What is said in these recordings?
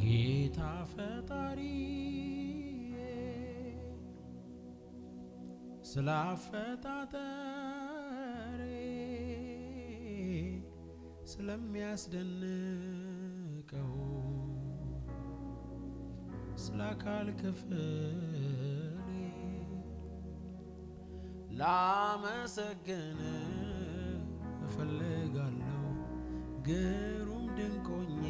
ጌታ ፈጣሪ ስላፈጣጠሬ ስለሚያስደንቀው ስላካል ክፍሌ ላመሰግን እፈልጋለሁ ግሩም ድንቆኜ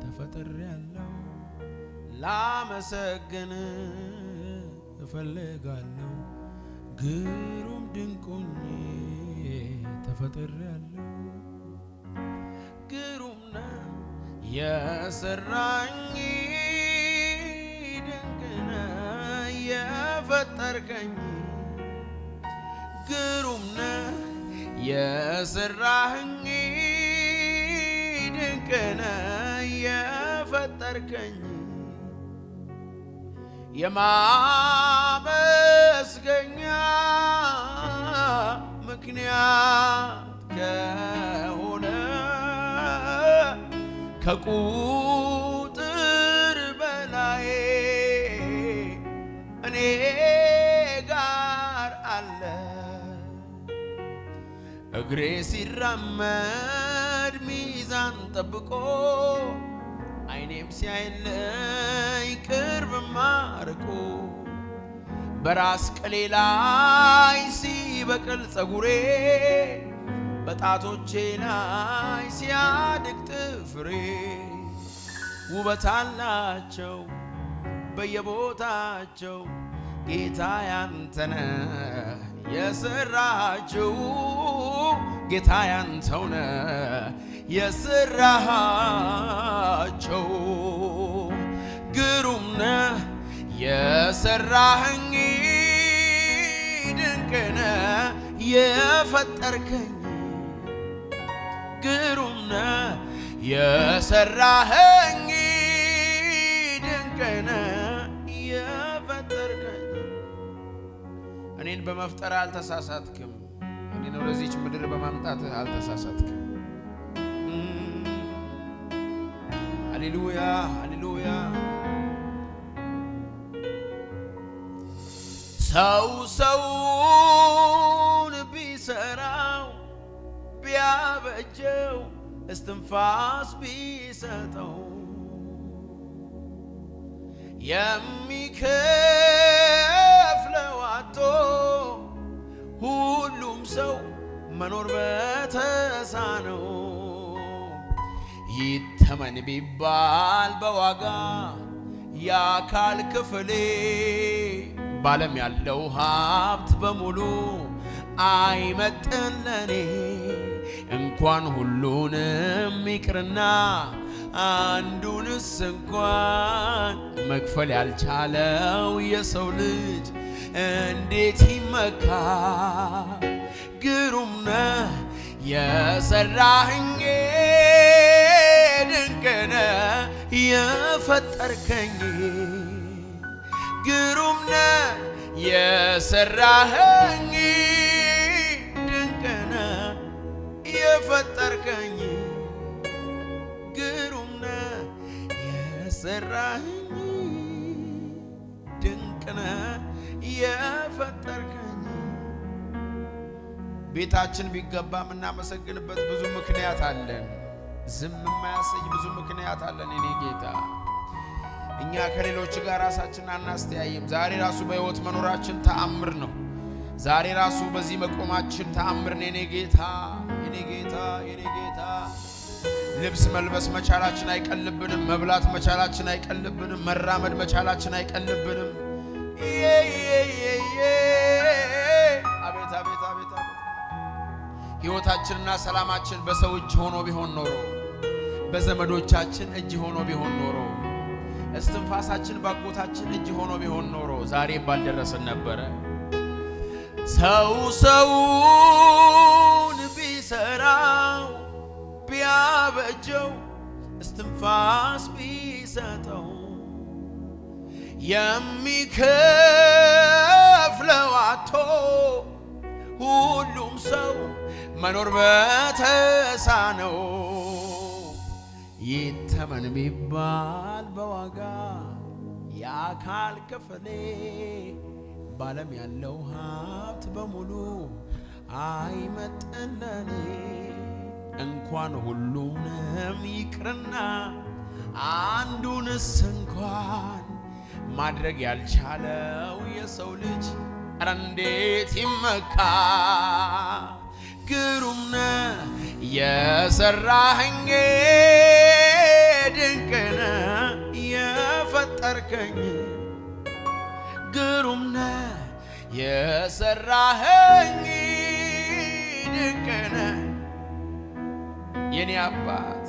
ተፈጥሬያለሁ ላመሰግን እፈልጋለሁ ግሩም ድንቆኜ ተፈጥሬያለሁ ግሩም ነው የሰራኝ ድንቅ ነው የፈጠርከኝ ግሩም ነው የሰራኝ ድንቅ ነው የፈጠርከኝ የማመስገኛ ምክንያት ከሆነ ከቁጥር በላይ እኔ ጋር አለ እግሬ ሲራመድ ሚዛን ጠብቆ አይኔም ሲያይለኝ ቅርብ ማርቆ በራስ ቅሌ ላይ ሲበቅል ጸጉሬ በጣቶቼ ላይ ሲያድግ ጥፍሬ ውበት አላቸው በየቦታቸው ጌታ ያንተነ የሰራሃቸው ጌታ ያንተውነ የሰራሃቸው ግሩም ነህ የሰራኸኝ ድንቅ ነህ የፈጠርከኝ ግሩም ነህ የሰራኸኝ ድንቅ ነህ የፈጠርከኝ እኔን በመፍጠር አልተሳሳትክም እኔን ወደዚች ምድር በማምጣት አልተሳሳትክም ሃሌሉያ ሃሌሉያ ሰውን ቢሰራው ቢያበጀው እስትንፋስ ቢሰጠው የሚከፍለው አጥቶ ሁሉም ሰው መኖር በተሳነው ይተመን ቢባል በዋጋ የአካል ክፍሌ ባለም ያለው ሀብት በሙሉ አይመጥን ለኔ እንኳን ሁሉንም ይቅርና አንዱንስ እንኳን መክፈል ያልቻለው የሰው ልጅ እንዴት ይመካ ግሩም ነህ የሰራኸኝ ድንቅ ነህ የፈጠርከኝ ግሩም ነህ የሰራኸኝ ድንቅ ነህ የፈጠርከኝ ግሩም ነህ የሰራኸኝ ድንቅ ነህ የፈጠርከኝ ቤታችን ቢገባ የምናመሰግንበት ብዙ ምክንያት አለን ዝም የማያሰኝ ብዙ ምክንያት አለን የኔ ጌታ እኛ ከሌሎች ጋር ራሳችንን አናስተያይም ዛሬ ራሱ በሕይወት መኖራችን ተአምር ነው ዛሬ ራሱ በዚህ መቆማችን ተአምር ነው የኔ ጌታ የኔ ጌታ የኔ ጌታ ልብስ መልበስ መቻላችን አይቀልብንም መብላት መቻላችን አይቀልብንም መራመድ መቻላችን አይቀልብንም አቤት አቤት አቤት ሕይወታችንና ሰላማችን በሰው እጅ ሆኖ ቢሆን ኖሮ በዘመዶቻችን እጅ ሆኖ ቢሆን ኖሮ እስትንፋሳችን ባጎታችን እጅ ሆኖ ቢሆን ኖሮ ዛሬ ባልደረሰን ነበረ ሰው ሰውን ቢሰራው ቢያበጀው እስትንፋስ ቢሰጠው የሚከፍለው አጥቶ ሁሉም ሰው መኖር በተሳነው ይተመን ቢባል በዋጋ የአካል ክፍሌ ባለም ያለው ሀብት በሙሉ አይመጥነኔ እንኳን ሁሉንም ይቅርና አንዱንስ እንኳን ማድረግ ያልቻለው የሰው ልጅ ኧረ እንዴት ይመካ ግሩም ነህ የሰራኸኝ ድንቅ ነህ የፈጠርከኝ ግሩም ነህ የሰራኸኝ ድንቅ ነህ የኔ አባት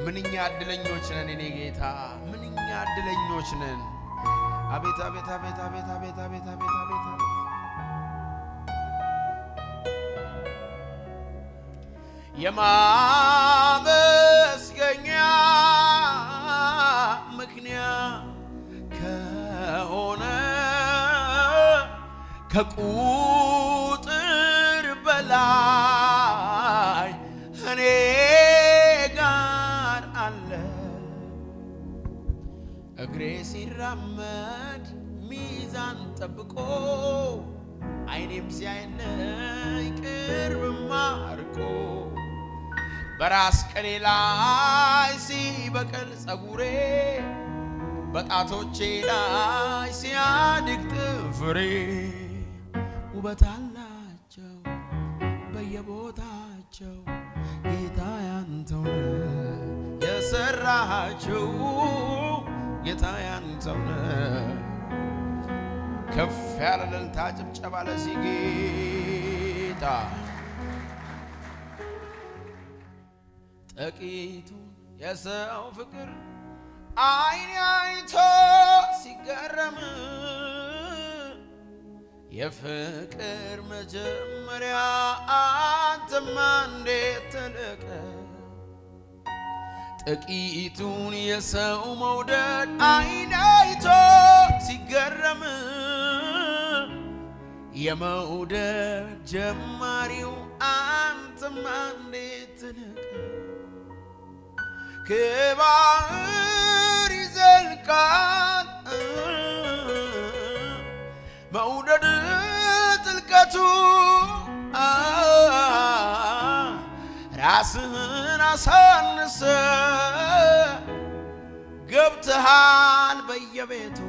ምንኛ እድለኞች ነን የኔ ጌታ ምንኛ እድለኞች ነን አቤት አቤት አቤት አቤት አቤት አቤት አቤት አቤት የማመስገኛ ምክንያት ከሆነ ከቁጥር በላይ እኔ ጋር አለ እግሬ ሲራመድ ሚዛን ጠብቆ አይኔም ሲያየኝ ቅርብ አርቆ በራስ ቅሌ ላይ ሲበቅል ጸጉሬ በጣቶቼ ላይ ሲያድግ ጥፍሬ ውበት አላቸው በየቦታቸው ጌታ ያንተው የሰራሃቸው ጌታ ያንተው ከፍ ያለ እልልታ ጭብጨባ ለዚህ ጌታ ጥቂቱን የሰው ፍቅር አይን አይቶ ሲገረም የፍቅር መጀመሪያ አንተማ እንዴት ተለቀ ጥቂቱን የሰው መውደድ አይን አይቶ ሲገረም የመውደድ ጀማሪው አንተማ እንዴት ተለቀ ከባህር ይዘልቃል መውደድ ጥልቀቱ ራስህን አሳንሰ ገብተሃል በየቤቱ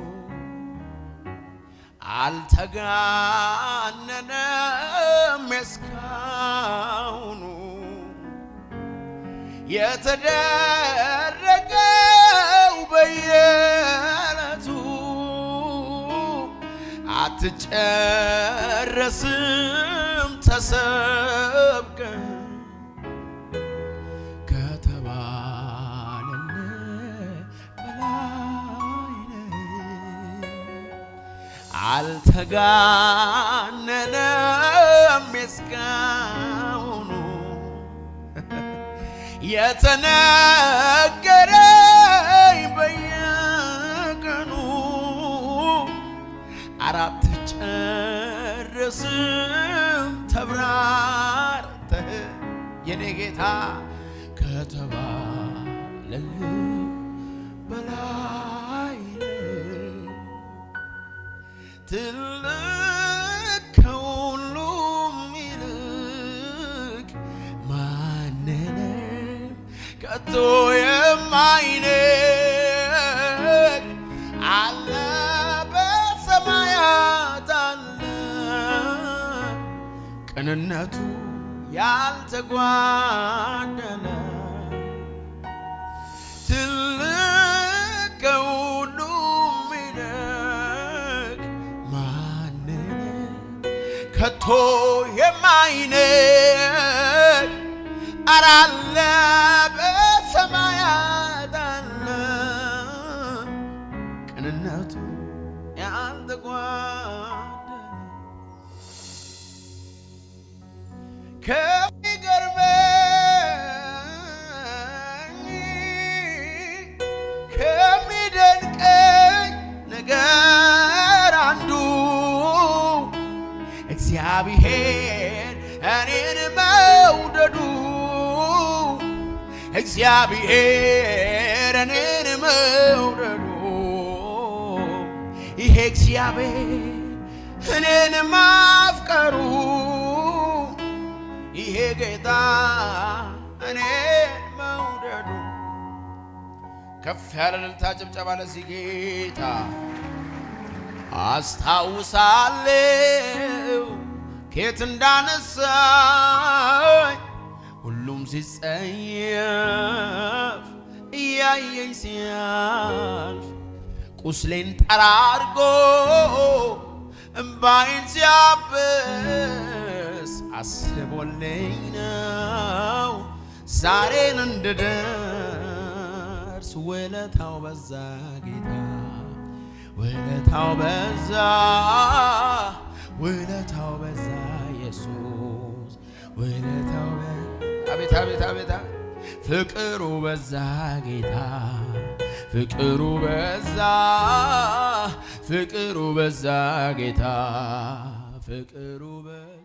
አልተጋነነም እስካሁኑ የተደረገው በየዕለቱ አትጨረስም ተሰብከ ከተባለልህ በላይ ነህ አልተጋነነም እስካሁኑ የተነገረኝ በየቀኑ አትጨርስም ተብራርተህ የኔ ጌታ ከተባለልህ በላይ ትልቅ ከሁሉም ይልቅ ማንንም ከቶ የማይንቅ አለ በሰማያት አለ ቅንነቱ ያልተጓደለ ትልቅ ከሁሉም ይልቅ ማንንም ከቶ የማይንቅ አለ በሰማያት አለ ቅንነቱ ያልተጓደለ ከሚገርመኝ ከሚደንቀኝ ነገር አንዱ እግዚአብሔር እግዚአብሔር እኔን መውደዱ እግዚአብሔር እኔን መውደዱ ይሄ እግዚአብሔር እኔን ማፍቀሩ ይሄ ጌታ እኔን መውደዱ ከፍ ያለ እልልታ ጭብጨባ ለዚህ ጌታ አስታውሳለሁ ከየት እንዳነሳኝ ሁሉም ሲጸየፍ እያየኝ ሲያልፍ ቁስሌን ጠራርጎ እምባዬን ሲያብስ አስቦልኝ ነው ዛሬን እንድደርስ ውለታው በዛ ጌታ ውለታው በዛ ውለታው በዛ ኢየሱስ ውለታው አቤት አቤት አቤት ፍቅሩ በዛ ጌታ ፍቅሩ በዛ ፍቅሩ በዛ ጌታ ፍቅሩ በዛ